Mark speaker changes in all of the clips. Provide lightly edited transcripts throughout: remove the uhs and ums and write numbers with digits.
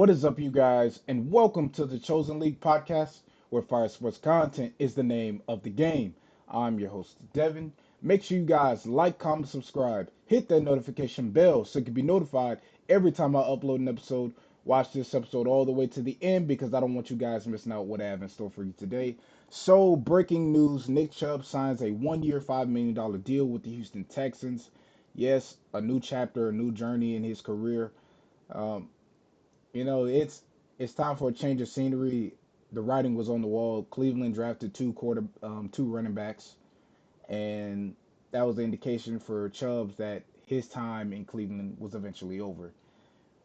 Speaker 1: What is up, you guys, and welcome to the Chosen League podcast, where Fire Sports content is the name of the game. I'm your host, Devin. Make sure you guys like, comment, subscribe, hit that notification bell so you can be notified every time I upload an episode. Watch this episode all the way to the end because I don't want you guys missing out what I have in store for you today. So, breaking news: Nick Chubb signs a 1-year, $5 million deal with the Houston Texans. Yes, a new chapter, a new journey in his career. Um, it's time for a change of scenery. The writing was on the wall. Cleveland drafted two running backs, and that was the indication for Chubbs that his time in Cleveland was eventually over.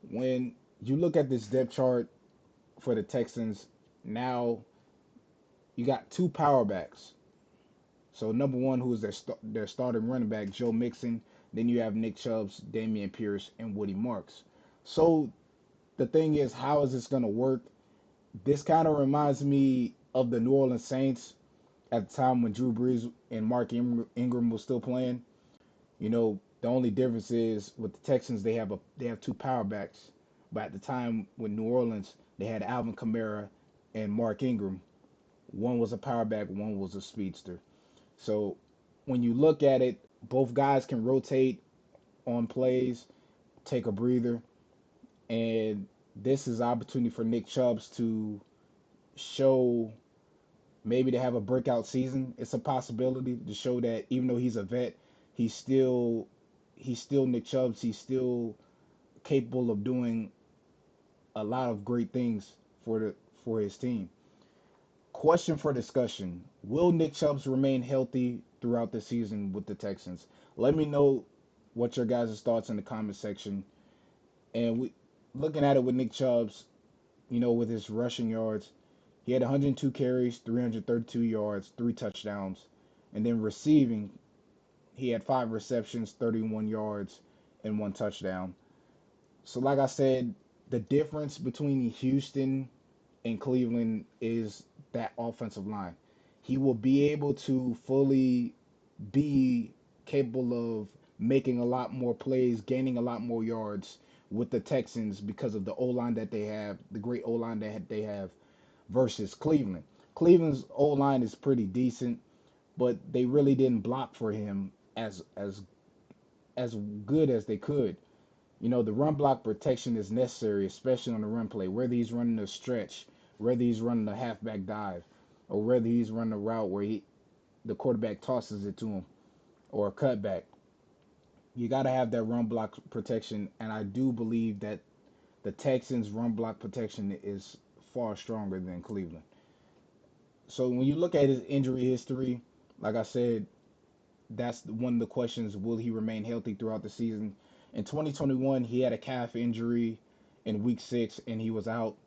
Speaker 1: When you look at this depth chart for the Texans, now you got two power backs. So number one, who is their starting running back, Joe Mixon. Then you have Nick Chubbs, Damian Pierce, and Woody Marks. So the thing is, how is this going to work? This kind of reminds me of the New Orleans Saints at the time when Drew Brees and Mark Ingram was still playing. The only difference is with the Texans they have two power backs, but at the time with New Orleans they had Alvin Kamara and Mark Ingram. One was a power back, one was a speedster. So when you look at it, both guys can rotate on plays, take a breather, and this is an opportunity for Nick Chubbs to show, maybe to have a breakout season. It's a possibility to show that even though he's a vet, he's still he's still Nick Chubbs. He's still capable of doing a lot of great things for his team. Question for discussion: will Nick Chubbs remain healthy throughout the season with the Texans? Let me know what your guys' thoughts in the comment section. And we looking at it with Nick Chubbs, with his rushing yards, he had 102 carries, 332 yards, three touchdowns. And then receiving, he had five receptions, 31 yards, and one touchdown. So, like I said, the difference between Houston and Cleveland is that offensive line. He will be able to fully be capable of making a lot more plays, gaining a lot more yards with the Texans because of the O line that they have, the great O line that they have versus Cleveland. Cleveland's O line is pretty decent, but they really didn't block for him as good as they could. The run block protection is necessary, especially on the run play, whether he's running a stretch, whether he's running a halfback dive, or whether he's running a route where the quarterback tosses it to him, or a cutback. You got to have that run block protection, and I do believe that the Texans' run block protection is far stronger than Cleveland. So when you look at his injury history, like I said, that's one of the questions: will he remain healthy throughout the season? In 2021, he had a calf injury in Week 6, and he was out.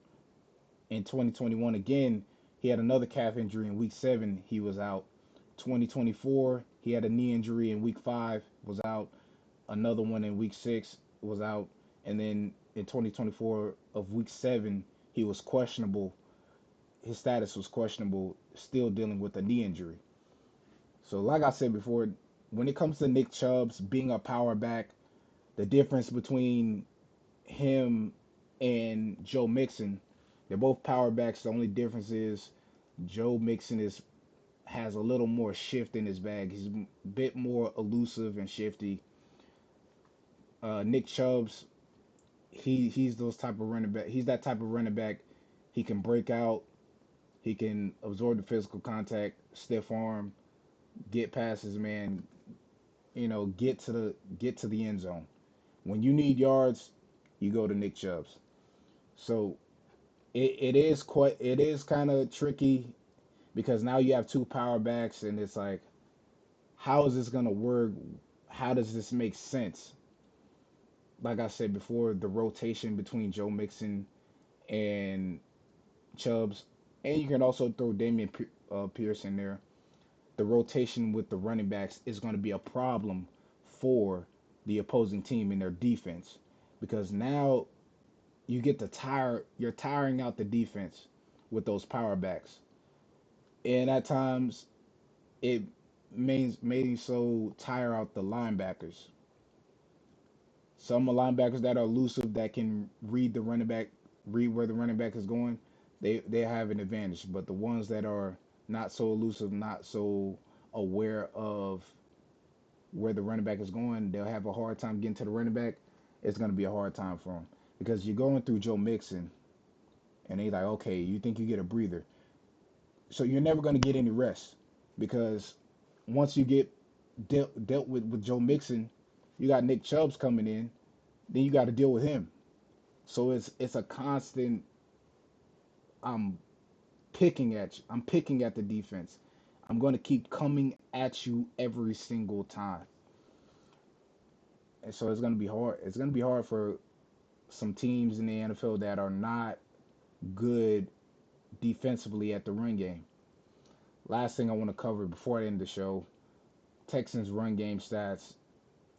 Speaker 1: In 2021, again, he had another calf injury in Week 7. He was out. 2024, he had a knee injury in Week 5, was out. Another one in Week 6 was out. And then in 2024 of Week 7, he was questionable. His status was questionable, still dealing with a knee injury. So, like I said before, when it comes to Nick Chubbs being a power back, the difference between him and Joe Mixon, they're both power backs. The only difference is Joe Mixon has a little more shift in his bag. He's a bit more elusive and shifty. Nick Chubbs, he's those type of running back. He's that type of running back. He can break out. He can absorb the physical contact, stiff arm, get past his man. Get to the end zone. When you need yards, you go to Nick Chubbs. So it is kind of tricky because now you have two power backs, and it's like, how is this gonna work? How does this make sense? Like I said before, the rotation between Joe Mixon and Chubbs, and you can also throw Pierce in there. The rotation with the running backs is going to be a problem for the opposing team in their defense because now you're tiring out the defense with those power backs, and at times it may so tire out the linebackers. Some linebackers that are elusive, that can read the running back read where the running back is going, they have an advantage. But the ones that are not so elusive, not so aware of where the running back is going, they'll have a hard time getting to the running back. It's going to be a hard time for them because you're going through Joe Mixon, and they like, okay, you think you get a breather, so you're never going to get any rest because once you get dealt with Joe Mixon, you got Nick Chubbs coming in, then you got to deal with him. So it's a constant. I'm picking at you. I'm picking at the defense. I'm going to keep coming at you every single time, and so it's going to be hard. It's going to be hard for some teams in the NFL that are not good defensively at the run game. Last thing I want to cover before I end the show: Texans run game stats.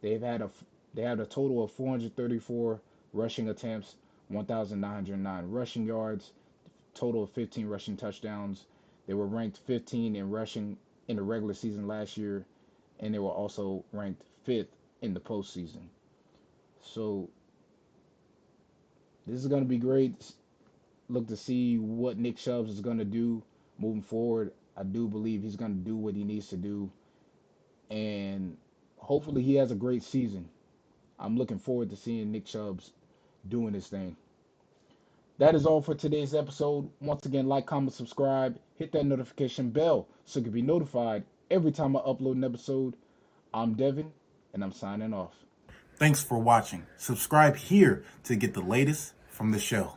Speaker 1: They've had a they had a total of 434 rushing attempts, 1,909 rushing yards, total of 15 rushing touchdowns. They were ranked 15 in rushing in the regular season last year, and they were also ranked fifth in the postseason. So this is going to be great. Look to see what Nick Chubbs is going to do moving forward. I do believe he's going to do what he needs to do, and hopefully he has a great season. I'm looking forward to seeing Nick Chubbs doing his thing. That is all for today's episode. Once again, like, comment, subscribe, hit that notification bell so you can be notified every time I upload an episode. I'm Devin, and I'm signing off.
Speaker 2: Thanks for watching. Subscribe here to get the latest from the show.